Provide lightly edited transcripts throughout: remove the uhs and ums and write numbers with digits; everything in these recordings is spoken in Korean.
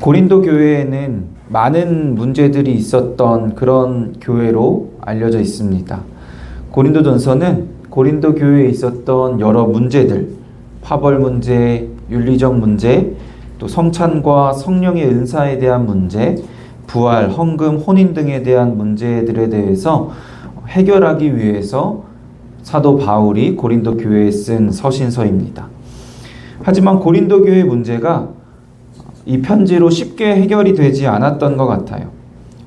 고린도 교회에는 많은 문제들이 있었던 그런 교회로 알려져 있습니다. 고린도전서는 고린도 교회에 있었던 여러 문제들, 파벌 문제, 윤리적 문제, 또 성찬과 성령의 은사에 대한 문제, 부활, 헌금, 혼인 등에 대한 문제들에 대해서 해결하기 위해서 사도 바울이 고린도 교회에 쓴 서신서입니다. 하지만 고린도 교회의 문제가 이 편지로 쉽게 해결이 되지 않았던 것 같아요.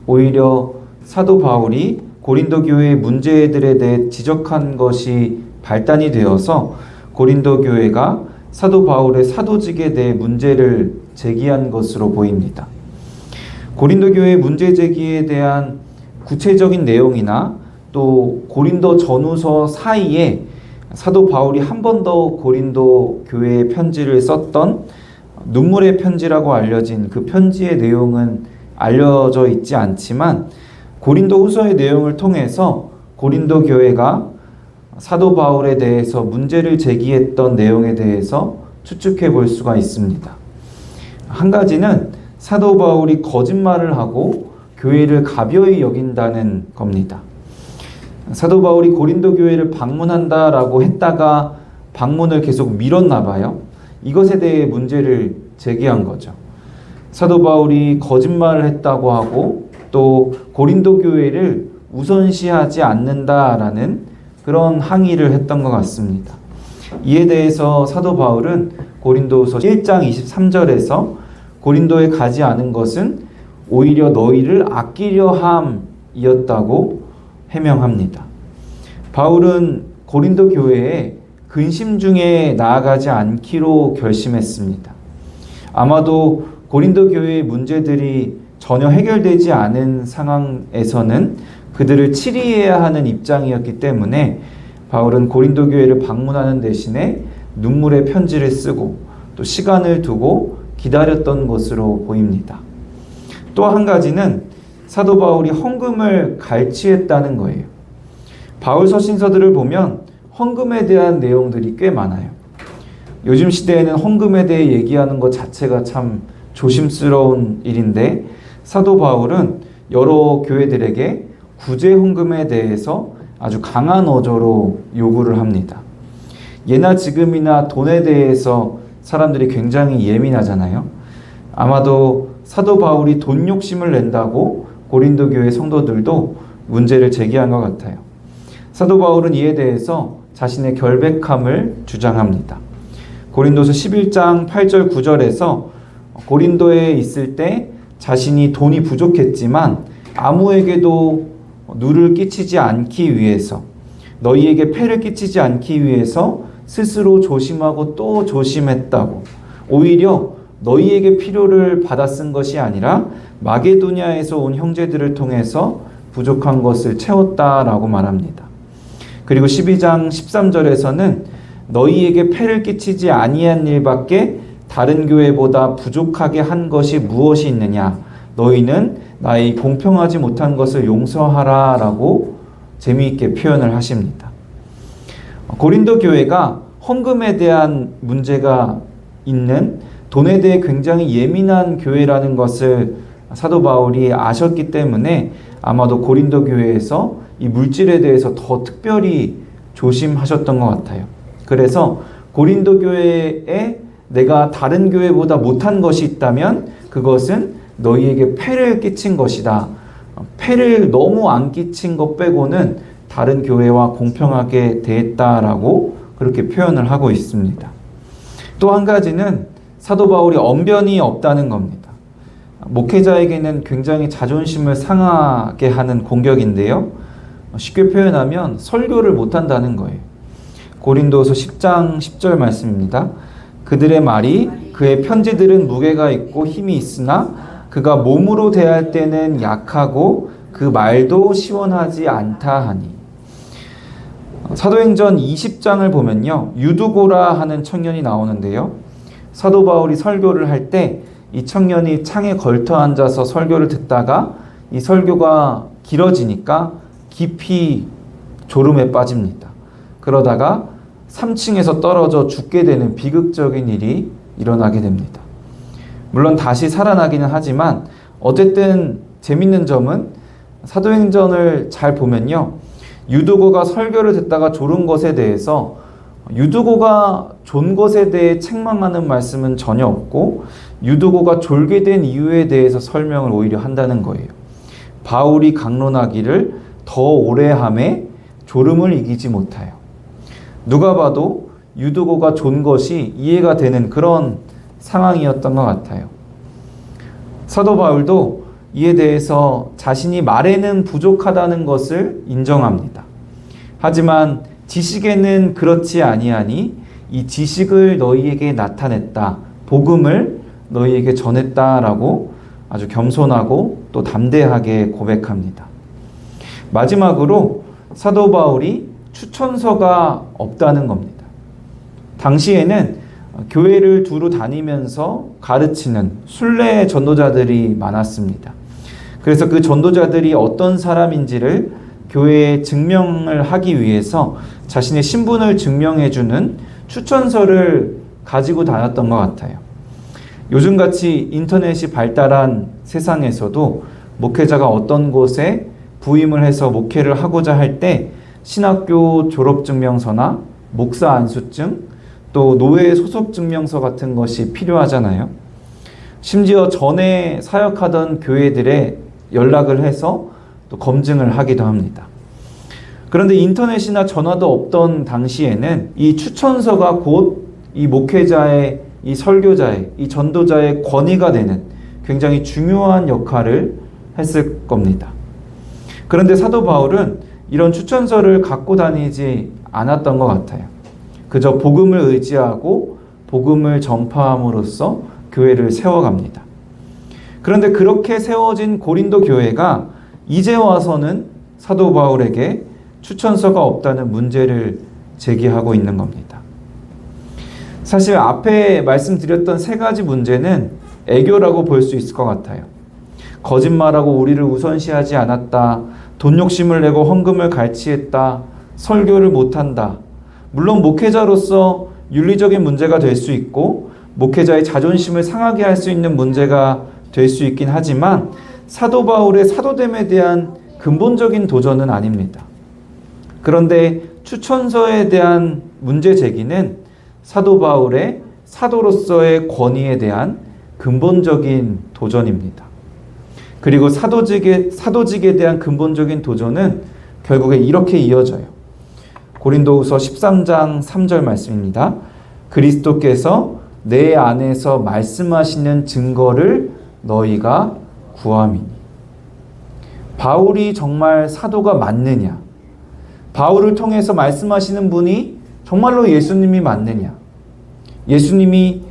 오히려 사도 바울이 고린도 교회의 문제들에 대해 지적한 것이 발단이 되어서 고린도 교회가 사도 바울의 사도직에 대해 문제를 제기한 것으로 보입니다. 고린도 교회의 문제 제기에 대한 구체적인 내용이나 또 고린도 전후서 사이에 사도 바울이 한 번 더 고린도 교회에 편지를 썼던 눈물의 편지라고 알려진 그 편지의 내용은 알려져 있지 않지만 고린도 후서의 내용을 통해서 고린도 교회가 사도 바울에 대해서 문제를 제기했던 내용에 대해서 추측해 볼 수가 있습니다. 한 가지는 사도 바울이 거짓말을 하고 교회를 가벼이 여긴다는 겁니다. 사도 바울이 고린도 교회를 방문한다라고 했다가 방문을 계속 미뤘나 봐요. 이것에 대해 문제를 제기한 거죠. 사도 바울이 거짓말을 했다고 하고 또 고린도 교회를 우선시하지 않는다라는 그런 항의를 했던 것 같습니다. 이에 대해서 사도 바울은 고린도후서 1장 23절에서 고린도에 가지 않은 것은 오히려 너희를 아끼려 함이었다고 해명합니다. 바울은 고린도 교회에 근심 중에 나아가지 않기로 결심했습니다. 아마도 고린도 교회의 문제들이 전혀 해결되지 않은 상황에서는 그들을 치리해야 하는 입장이었기 때문에 바울은 고린도 교회를 방문하는 대신에 눈물의 편지를 쓰고 또 시간을 두고 기다렸던 것으로 보입니다. 또 한 가지는 사도 바울이 헌금을 갈취했다는 거예요. 바울 서신서들을 보면 헌금에 대한 내용들이 꽤 많아요. 요즘 시대에는 헌금에 대해 얘기하는 것 자체가 참 조심스러운 일인데 사도 바울은 여러 교회들에게 구제 헌금에 대해서 아주 강한 어조로 요구를 합니다. 예나 지금이나 돈에 대해서 사람들이 굉장히 예민하잖아요. 아마도 사도 바울이 돈 욕심을 낸다고 고린도 교회 성도들도 문제를 제기한 것 같아요. 사도 바울은 이에 대해서 자신의 결백함을 주장합니다. 고린도서 11장 8절 9절에서 고린도에 있을 때 자신이 돈이 부족했지만 아무에게도 누를 끼치지 않기 위해서 너희에게 폐를 끼치지 않기 위해서 스스로 조심하고 또 조심했다고 오히려 너희에게 필요를 받아 쓴 것이 아니라 마게도냐에서 온 형제들을 통해서 부족한 것을 채웠다라고 말합니다. 그리고 12장 13절에서는 너희에게 폐를 끼치지 아니한 일밖에 다른 교회보다 부족하게 한 것이 무엇이 있느냐 너희는 나의 공평하지 못한 것을 용서하라 라고 재미있게 표현을 하십니다. 고린도 교회가 헌금에 대한 문제가 있는 돈에 대해 굉장히 예민한 교회라는 것을 사도 바울이 아셨기 때문에 아마도 고린도 교회에서 이 물질에 대해서 더 특별히 조심하셨던 것 같아요. 그래서 고린도 교회에 내가 다른 교회보다 못한 것이 있다면 그것은 너희에게 폐를 끼친 것이다. 폐를 너무 안 끼친 것 빼고는 다른 교회와 공평하게 대했다라고 그렇게 표현을 하고 있습니다. 또 한 가지는 사도 바울이 언변이 없다는 겁니다. 목회자에게는 굉장히 자존심을 상하게 하는 공격인데요. 쉽게 표현하면 설교를 못한다는 거예요. 고린도서 10장 10절 말씀입니다. 그들의 말이 그의 편지들은 무게가 있고 힘이 있으나 그가 몸으로 대할 때는 약하고 그 말도 시원하지 않다 하니. 사도행전 20장을 보면요. 유두고라 하는 청년이 나오는데요. 사도 바울이 설교를 할 때 이 청년이 창에 걸터 앉아서 설교를 듣다가 이 설교가 길어지니까 깊이 졸음에 빠집니다. 그러다가 3층에서 떨어져 죽게 되는 비극적인 일이 일어나게 됩니다. 물론 다시 살아나기는 하지만 어쨌든 재밌는 점은 사도행전을 잘 보면요. 유두고가 설교를 듣다가 졸은 것에 대해서 유두고가 존 것에 대해 책망하는 말씀은 전혀 없고 유두고가 졸게 된 이유에 대해서 설명을 오히려 한다는 거예요. 바울이 강론하기를 더 오래 함에 졸음을 이기지 못하여. 누가 봐도 유두고가 존 것이 이해가 되는 그런 상황이었던 것 같아요. 사도 바울도 이에 대해서 자신이 말에는 부족하다는 것을 인정합니다. 하지만 지식에는 그렇지 아니하니 이 지식을 너희에게 나타냈다. 복음을 너희에게 전했다라고 아주 겸손하고 또 담대하게 고백합니다. 마지막으로 사도 바울이 추천서가 없다는 겁니다. 당시에는 교회를 두루 다니면서 가르치는 순례 전도자들이 많았습니다. 그래서 그 전도자들이 어떤 사람인지를 교회에 증명을 하기 위해서 자신의 신분을 증명해주는 추천서를 가지고 다녔던 것 같아요. 요즘같이 인터넷이 발달한 세상에서도 목회자가 어떤 곳에 부임을 해서 목회를 하고자 할 때 신학교 졸업증명서나 목사 안수증, 또 노예 소속증명서 같은 것이 필요하잖아요. 심지어 전에 사역하던 교회들에 연락을 해서 또 검증을 하기도 합니다. 그런데 인터넷이나 전화도 없던 당시에는 이 추천서가 곧 이 목회자의, 이 설교자의, 이 전도자의 권위가 되는 굉장히 중요한 역할을 했을 겁니다. 그런데 사도 바울은 이런 추천서를 갖고 다니지 않았던 것 같아요. 그저 복음을 의지하고 복음을 전파함으로써 교회를 세워갑니다. 그런데 그렇게 세워진 고린도 교회가 이제 와서는 사도 바울에게 추천서가 없다는 문제를 제기하고 있는 겁니다. 사실 앞에 말씀드렸던 세 가지 문제는 애교라고 볼 수 있을 것 같아요. 거짓말하고 우리를 우선시하지 않았다. 돈 욕심을 내고 헌금을 갈취했다. 설교를 못한다. 물론 목회자로서 윤리적인 문제가 될 수 있고 목회자의 자존심을 상하게 할 수 있는 문제가 될 수 있긴 하지만 사도 바울의 사도됨에 대한 근본적인 도전은 아닙니다. 그런데 추천서에 대한 문제 제기는 사도 바울의 사도로서의 권위에 대한 근본적인 도전입니다. 그리고 사도직에 대한 근본적인 도전은 결국에 이렇게 이어져요. 고린도후서 13장 3절 말씀입니다. 그리스도께서 내 안에서 말씀하시는 증거를 너희가 구함이니. 바울이 정말 사도가 맞느냐? 바울을 통해서 말씀하시는 분이 정말로 예수님이 맞느냐? 예수님이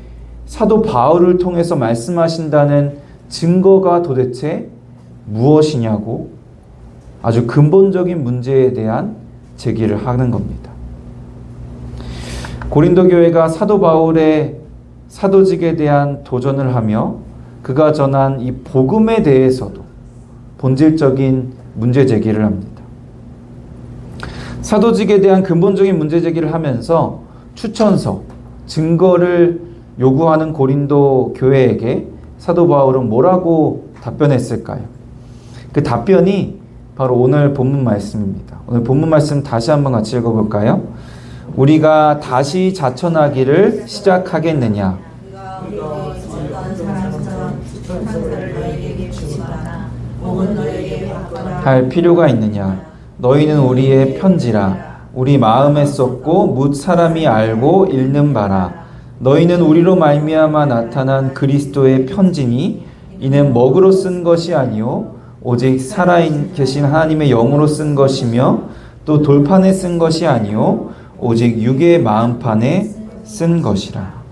사도 바울을 통해서 말씀하신다는 증거가 도대체 무엇이냐고 아주 근본적인 문제에 대한 제기를 하는 겁니다. 고린도 교회가 사도 바울의 사도직에 대한 도전을 하며 그가 전한 이 복음에 대해서도 본질적인 문제 제기를 합니다. 사도직에 대한 근본적인 문제 제기를 하면서 추천서, 증거를 요구하는 고린도 교회에게 사도 바울은 뭐라고 답변했을까요? 그 답변이 바로 오늘 본문 말씀입니다. 오늘 본문 말씀 다시 한번 같이 읽어볼까요? 우리가 다시 자천하기를 시작하겠느냐? 할 필요가 있느냐? 너희는 우리의 편지라. 우리 마음에 썼고 뭇 사람이 알고 읽는 바라. 너희는 우리로 말미암아 나타난 그리스도의 편지니 이는 먹으로 쓴 것이 아니요 오직 살아계신 하나님의 영으로 쓴 것이며 또 돌판에 쓴 것이 아니요 오직 육의 마음판에 쓴 것이라.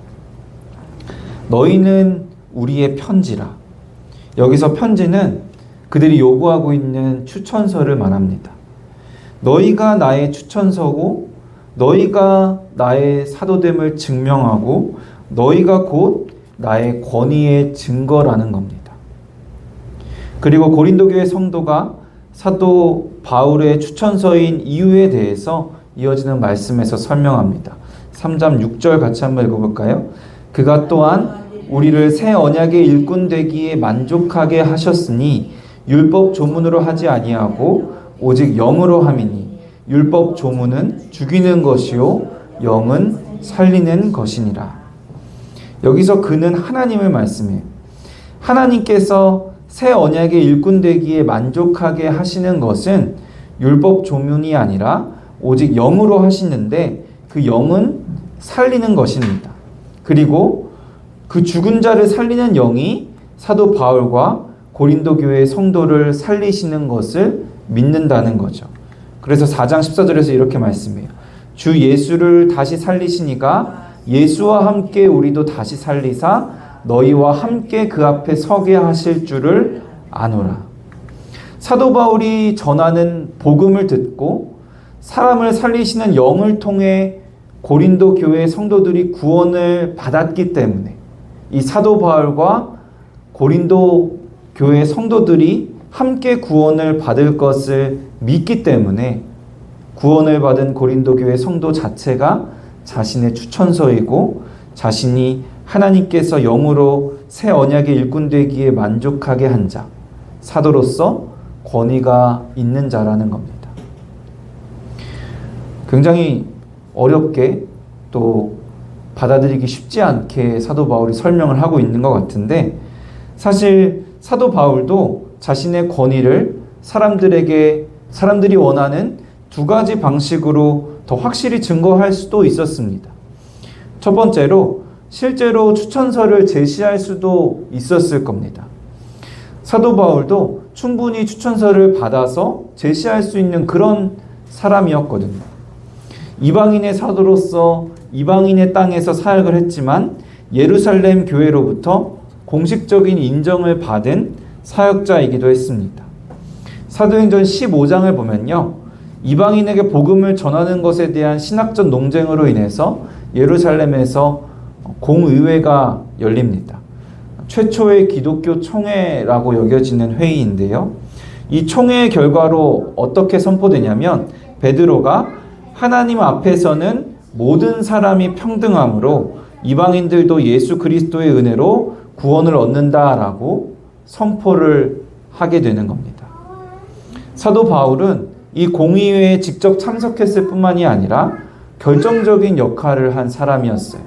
너희는 우리의 편지라. 여기서 편지는 그들이 요구하고 있는 추천서를 말합니다. 너희가 나의 추천서고 너희가 나의 사도됨을 증명하고 너희가 곧 나의 권위의 증거라는 겁니다. 그리고 고린도 교회 성도가 사도 바울의 추천서인 이유에 대해서 이어지는 말씀에서 설명합니다. 3장 6절 같이 한번 읽어볼까요? 그가 또한 우리를 새 언약의 일꾼 되기에 만족하게 하셨으니 율법 조문으로 하지 아니하고 오직 영으로 함이니 율법 조문은 죽이는 것이요 영은 살리는 것이니라. 여기서 그는 하나님을 말씀해요. 하나님께서 새 언약의 일꾼 되기에 만족하게 하시는 것은 율법 조문이 아니라 오직 영으로 하시는데 그 영은 살리는 것입니다. 그리고 그 죽은 자를 살리는 영이 사도 바울과 고린도 교회의 성도를 살리시는 것을 믿는다는 거죠. 그래서 4장 14절에서 이렇게 말씀해요. 주 예수를 다시 살리시니가 예수와 함께 우리도 다시 살리사 너희와 함께 그 앞에 서게 하실 줄을 아노라. 사도 바울이 전하는 복음을 듣고 사람을 살리시는 영을 통해 고린도 교회 성도들이 구원을 받았기 때문에 이 사도 바울과 고린도 교회 성도들이 함께 구원을 받을 것을 믿기 때문에 구원을 받은 고린도 교회 성도 자체가 자신의 추천서이고 자신이 하나님께서 영으로 새 언약의 일꾼 되기에 만족하게 한 자, 사도로서 권위가 있는 자라는 겁니다. 굉장히 어렵게 또 받아들이기 쉽지 않게 사도 바울이 설명을 하고 있는 것 같은데, 사실 사도 바울도 자신의 권위를 사람들이 원하는 두 가지 방식으로 더 확실히 증거할 수도 있었습니다. 첫 번째로 실제로 추천서를 제시할 수도 있었을 겁니다. 사도 바울도 충분히 추천서를 받아서 제시할 수 있는 그런 사람이었거든요. 이방인의 사도로서 이방인의 땅에서 사역을 했지만 예루살렘 교회로부터 공식적인 인정을 받은 사역자이기도 했습니다. 사도행전 15장을 보면요, 이방인에게 복음을 전하는 것에 대한 신학적 논쟁으로 인해서 예루살렘에서 공의회가 열립니다. 최초의 기독교 총회라고 여겨지는 회의인데요. 이 총회의 결과로 어떻게 선포되냐면 베드로가 하나님 앞에서는 모든 사람이 평등함으로 이방인들도 예수 그리스도의 은혜로 구원을 얻는다라고 선포를 하게 되는 겁니다. 사도 바울은 이 공의회에 직접 참석했을 뿐만이 아니라 결정적인 역할을 한 사람이었어요.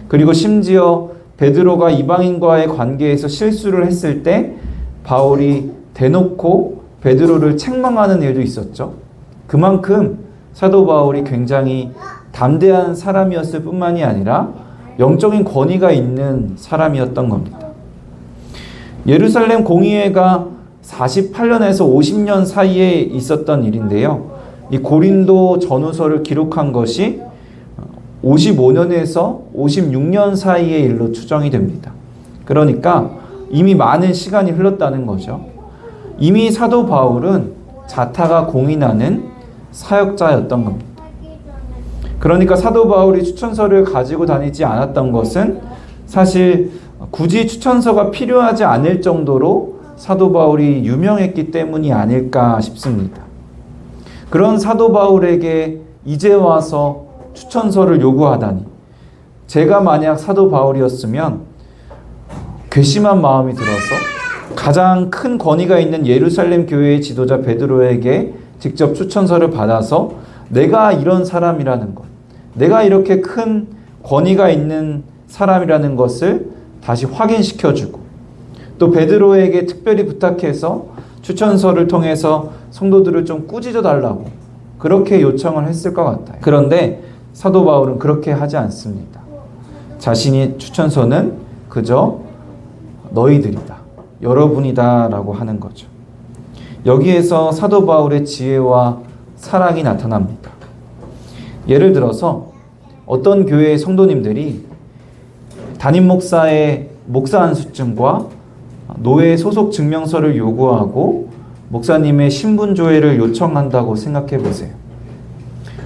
그리고 심지어 베드로가 이방인과의 관계에서 실수를 했을 때 바울이 대놓고 베드로를 책망하는 일도 있었죠. 그만큼 사도 바울이 굉장히 담대한 사람이었을 뿐만이 아니라 영적인 권위가 있는 사람이었던 겁니다. 예루살렘 공의회가 48년에서 50년 사이에 있었던 일인데요. 이 고린도 전후서를 기록한 것이 55년에서 56년 사이의 일로 추정이 됩니다. 그러니까 이미 많은 시간이 흘렀다는 거죠. 이미 사도 바울은 자타가 공인하는 사역자였던 겁니다. 그러니까 사도 바울이 추천서를 가지고 다니지 않았던 것은 사실 굳이 추천서가 필요하지 않을 정도로 사도 바울이 유명했기 때문이 아닐까 싶습니다. 그런 사도 바울에게 이제 와서 추천서를 요구하다니, 제가 만약 사도 바울이었으면 괘씸한 마음이 들어서 가장 큰 권위가 있는 예루살렘 교회의 지도자 베드로에게 직접 추천서를 받아서 내가 이런 사람이라는 것, 내가 이렇게 큰 권위가 있는 사람이라는 것을 다시 확인시켜주고, 또 베드로에게 특별히 부탁해서 추천서를 통해서 성도들을 좀 꾸짖어 달라고 그렇게 요청을 했을 것 같아요. 그런데 사도 바울은 그렇게 하지 않습니다. 자신이 추천서는 그저 너희들이다, 여러분이다 라고 하는 거죠. 여기에서 사도 바울의 지혜와 사랑이 나타납니다. 예를 들어서 어떤 교회의 성도님들이 담임 목사의 목사 안수증과 노예 소속 증명서를 요구하고 목사님의 신분조회를 요청한다고 생각해 보세요.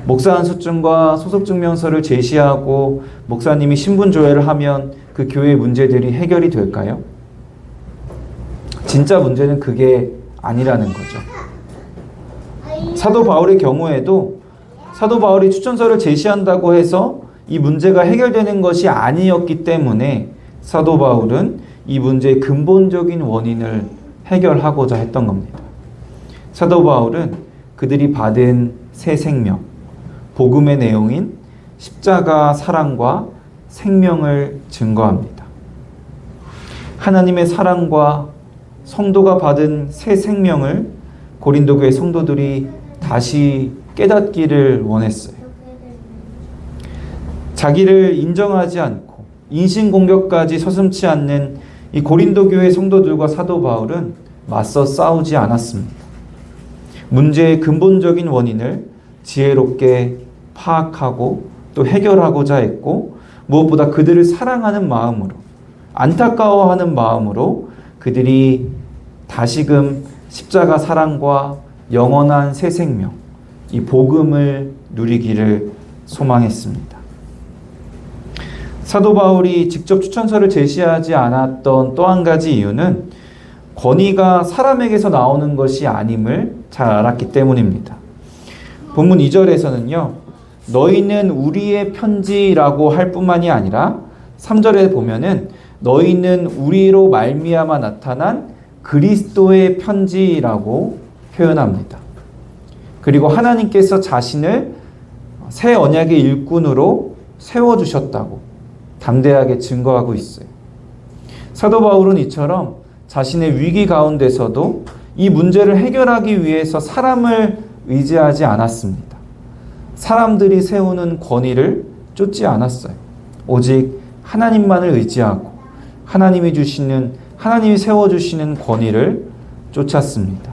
목사 안수증과 소속 증명서를 제시하고 목사님이 신분조회를 하면 그 교회의 문제들이 해결이 될까요? 진짜 문제는 그게 아니라는 거죠. 사도 바울의 경우에도 사도 바울이 추천서를 제시한다고 해서 이 문제가 해결되는 것이 아니었기 때문에 사도 바울은 이 문제의 근본적인 원인을 해결하고자 했던 겁니다. 사도 바울은 그들이 받은 새 생명, 복음의 내용인 십자가 사랑과 생명을 증거합니다. 하나님의 사랑과 성도가 받은 새 생명을 고린도 교회 성도들이 다시 깨닫기를 원했어요. 자기를 인정하지 않고 인신공격까지 서슴지 않는 이 고린도 교회 성도들과 사도 바울은 맞서 싸우지 않았습니다. 문제의 근본적인 원인을 지혜롭게 파악하고 또 해결하고자 했고, 무엇보다 그들을 사랑하는 마음으로, 안타까워하는 마음으로 그들이 다시금 십자가 사랑과 영원한 새 생명, 이 복음을 누리기를 소망했습니다. 사도 바울이 직접 추천서를 제시하지 않았던 또 한 가지 이유는 권위가 사람에게서 나오는 것이 아님을 잘 알았기 때문입니다. 본문 2절에서는요, 너희는 우리의 편지라고 할 뿐만이 아니라 3절에 보면은 너희는 우리로 말미암아 나타난 그리스도의 편지라고 표현합니다. 그리고 하나님께서 자신을 새 언약의 일꾼으로 세워주셨다고 담대하게 증거하고 있어요. 사도 바울은 이처럼 자신의 위기 가운데서도 이 문제를 해결하기 위해서 사람을 의지하지 않았습니다. 사람들이 세우는 권위를 쫓지 않았어요. 오직 하나님만을 의지하고 하나님이 세워주시는 권위를 쫓았습니다.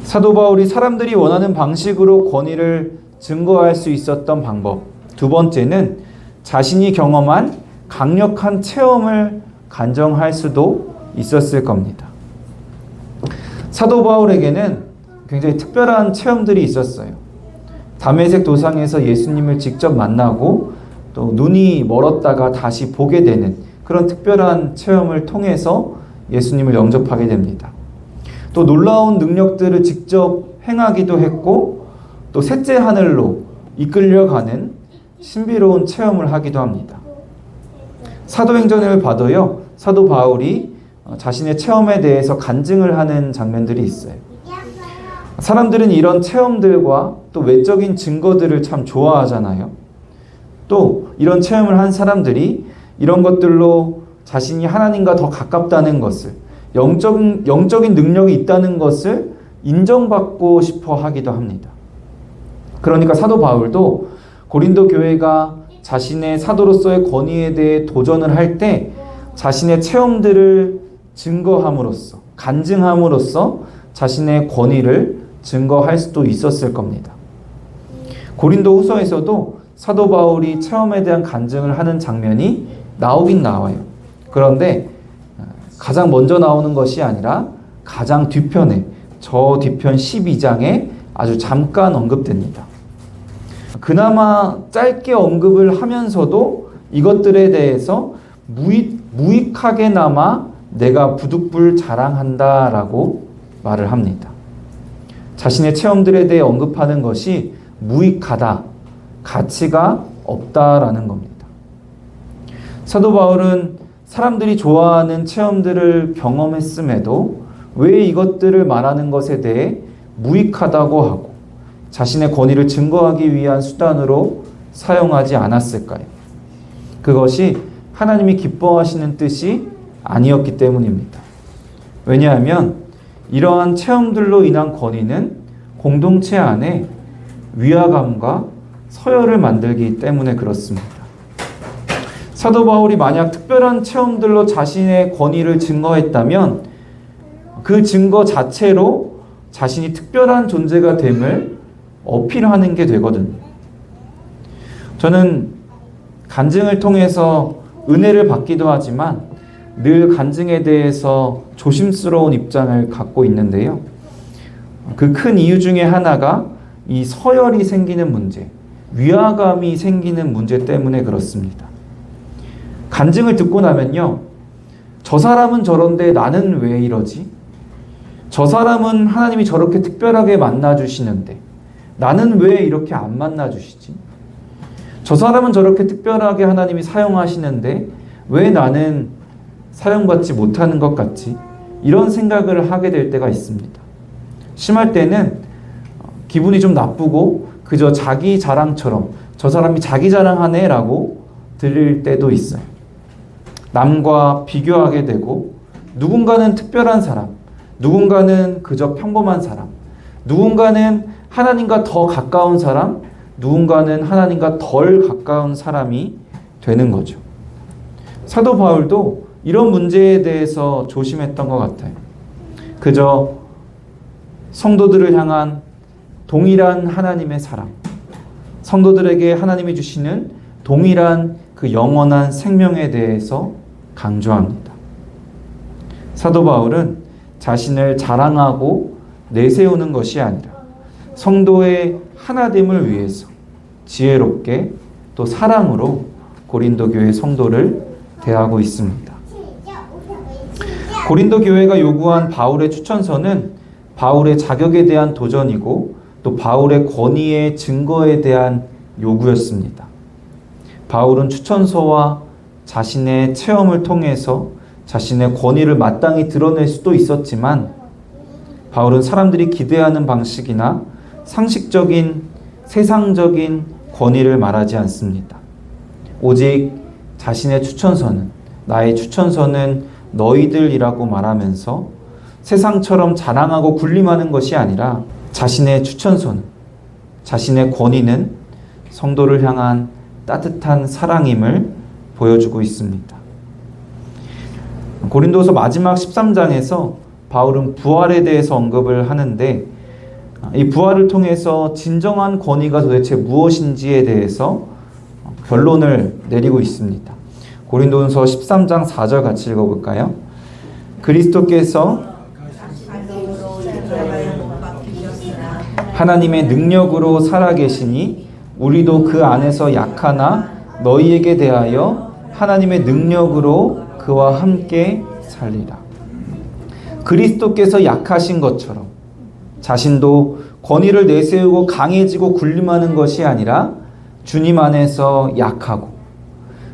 사도 바울이 사람들이 원하는 방식으로 권위를 증거할 수 있었던 방법, 두 번째는 자신이 경험한 강력한 체험을 간정할 수도 있었을 겁니다. 사도 바울에게는 굉장히 특별한 체험들이 있었어요. 다메섹 도상에서 예수님을 직접 만나고 또 눈이 멀었다가 다시 보게 되는 그런 특별한 체험을 통해서 예수님을 영접하게 됩니다. 또 놀라운 능력들을 직접 행하기도 했고, 또 셋째 하늘로 이끌려가는 신비로운 체험을 하기도 합니다. 사도행전을 봐도요, 사도 바울이 자신의 체험에 대해서 간증을 하는 장면들이 있어요. 사람들은 이런 체험들과 또 외적인 증거들을 참 좋아하잖아요. 또 이런 체험을 한 사람들이 이런 것들로 자신이 하나님과 더 가깝다는 것을, 영적인 능력이 있다는 것을 인정받고 싶어 하기도 합니다. 그러니까 사도 바울도 고린도 교회가 자신의 사도로서의 권위에 대해 도전을 할 때 자신의 체험들을 증거함으로써, 간증함으로써 자신의 권위를 증거할 수도 있었을 겁니다. 고린도 후서에서도 사도 바울이 체험에 대한 간증을 하는 장면이 나오긴 나와요. 그런데 가장 먼저 나오는 것이 아니라 가장 뒤편에, 저 뒤편 12장에 아주 잠깐 언급됩니다. 그나마 짧게 언급을 하면서도 이것들에 대해서 무익하게나마 내가 부득불 자랑한다라고 말을 합니다. 자신의 체험들에 대해 언급하는 것이 무익하다, 가치가 없다라는 겁니다. 사도 바울은 사람들이 좋아하는 체험들을 경험했음에도 왜 이것들을 말하는 것에 대해 무익하다고 하고 자신의 권위를 증거하기 위한 수단으로 사용하지 않았을까요? 그것이 하나님이 기뻐하시는 뜻이 아니었기 때문입니다. 왜냐하면 이러한 체험들로 인한 권위는 공동체 안에 위화감과 서열을 만들기 때문에 그렇습니다. 사도 바울이 만약 특별한 체험들로 자신의 권위를 증거했다면 그 증거 자체로 자신이 특별한 존재가 됨을 어필하는 게 되거든요. 저는 간증을 통해서 은혜를 받기도 하지만 늘 간증에 대해서 조심스러운 입장을 갖고 있는데요. 그 큰 이유 중에 하나가 이 서열이 생기는 문제, 위화감이 생기는 문제 때문에 그렇습니다. 간증을 듣고 나면요, 저 사람은 저런데 나는 왜 이러지? 저 사람은 하나님이 저렇게 특별하게 만나주시는데 나는 왜 이렇게 안 만나주시지? 저 사람은 저렇게 특별하게 하나님이 사용하시는데 왜 나는 사용받지 못하는 것 같지? 이런 생각을 하게 될 때가 있습니다. 심할 때는 기분이 좀 나쁘고 그저 자기 자랑처럼 저 사람이 자기 자랑하네 라고 들릴 때도 있어요. 남과 비교하게 되고 누군가는 특별한 사람, 누군가는 그저 평범한 사람, 누군가는 하나님과 더 가까운 사람, 누군가는 하나님과 덜 가까운 사람이 되는 거죠. 사도 바울도 이런 문제에 대해서 조심했던 것 같아요. 그저 성도들을 향한 동일한 하나님의 사랑, 성도들에게 하나님이 주시는 동일한 그 영원한 생명에 대해서 강조합니다. 사도 바울은 자신을 자랑하고 내세우는 것이 아니라 성도의 하나됨을 위해서 지혜롭게 또 사랑으로 고린도 교회 성도를 대하고 있습니다. 고린도 교회가 요구한 바울의 추천서는 바울의 자격에 대한 도전이고 또 바울의 권위의 증거에 대한 요구였습니다. 바울은 추천서와 자신의 체험을 통해서 자신의 권위를 마땅히 드러낼 수도 있었지만 바울은 사람들이 기대하는 방식이나 상식적인 세상적인 권위를 말하지 않습니다. 오직 자신의 추천서는 나의 추천서는 너희들이라고 말하면서 세상처럼 자랑하고 군림하는 것이 아니라 자신의 추천서는 자신의 권위는 성도를 향한 따뜻한 사랑임을 보여주고 있습니다. 고린도서 마지막 13장에서 바울은 부활에 대해서 언급을 하는데 이 부활을 통해서 진정한 권위가 도대체 무엇인지에 대해서 결론을 내리고 있습니다. 고린도서 13장 4절 같이 읽어볼까요? 그리스도께서 하나님의 능력으로 살아계시니 우리도 그 안에서 약하나 너희에게 대하여 하나님의 능력으로 그와 함께 살리라. 그리스도께서 약하신 것처럼 자신도 권위를 내세우고 강해지고 군림하는 것이 아니라 주님 안에서 약하고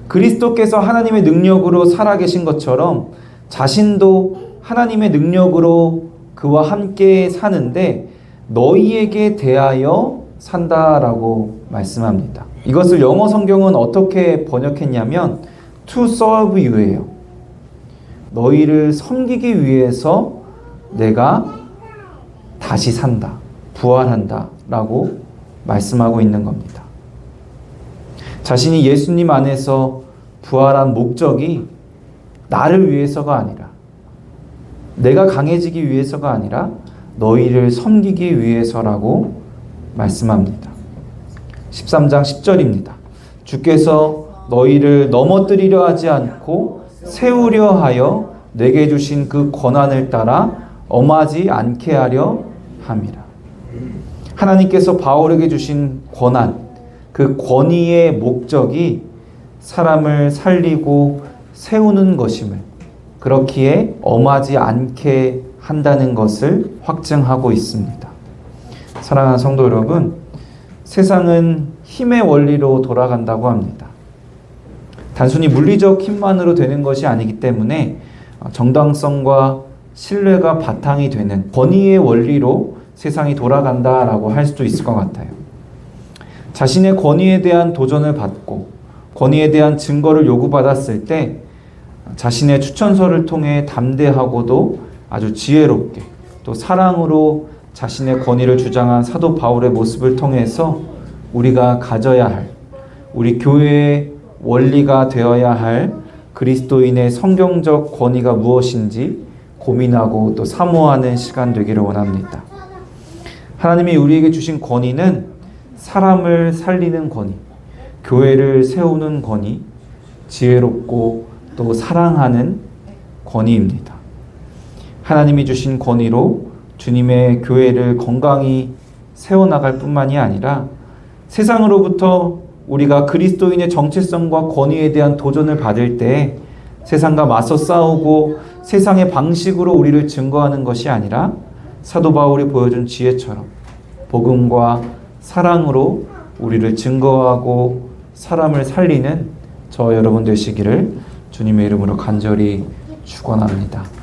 그리스도께서 하나님의 능력으로 살아계신 것처럼 자신도 하나님의 능력으로 그와 함께 사는데 너희에게 대하여 산다라고 말씀합니다. 이것을 영어 성경은 어떻게 번역했냐면 to serve you예요. 너희를 섬기기 위해서 내가 다시 산다, 부활한다 라고 말씀하고 있는 겁니다. 자신이 예수님 안에서 부활한 목적이 나를 위해서가 아니라 내가 강해지기 위해서가 아니라 너희를 섬기기 위해서라고 말씀합니다. 13장 10절입니다. 주께서 너희를 넘어뜨리려 하지 않고 세우려 하여 내게 주신 그 권한을 따라 엄하지 않게 하려 함이라. 하나님께서 바울에게 주신 권한, 그 권위의 목적이 사람을 살리고 세우는 것임을, 그렇기에 엄하지 않게 한다는 것을 확증하고 있습니다. 사랑하는 성도 여러분, 세상은 힘의 원리로 돌아간다고 합니다. 단순히 물리적 힘만으로 되는 것이 아니기 때문에 정당성과 신뢰가 바탕이 되는 권위의 원리로 세상이 돌아간다라고 할 수도 있을 것 같아요. 자신의 권위에 대한 도전을 받고 권위에 대한 증거를 요구받았을 때 자신의 추천서를 통해 담대하고도 아주 지혜롭게 또 사랑으로 자신의 권위를 주장한 사도 바울의 모습을 통해서 우리가 가져야 할, 우리 교회의 원리가 되어야 할 그리스도인의 성경적 권위가 무엇인지 고민하고 또 사모하는 시간 되기를 원합니다. 하나님이 우리에게 주신 권위는 사람을 살리는 권위, 교회를 세우는 권위, 지혜롭고 또 사랑하는 권위입니다. 하나님이 주신 권위로 주님의 교회를 건강히 세워나갈 뿐만이 아니라 세상으로부터 우리가 그리스도인의 정체성과 권위에 대한 도전을 받을 때 세상과 맞서 싸우고 세상의 방식으로 우리를 증거하는 것이 아니라 사도 바울이 보여준 지혜처럼 복음과 사랑으로 우리를 증거하고 사람을 살리는 저 여러분 되시기를 주님의 이름으로 간절히 축원합니다.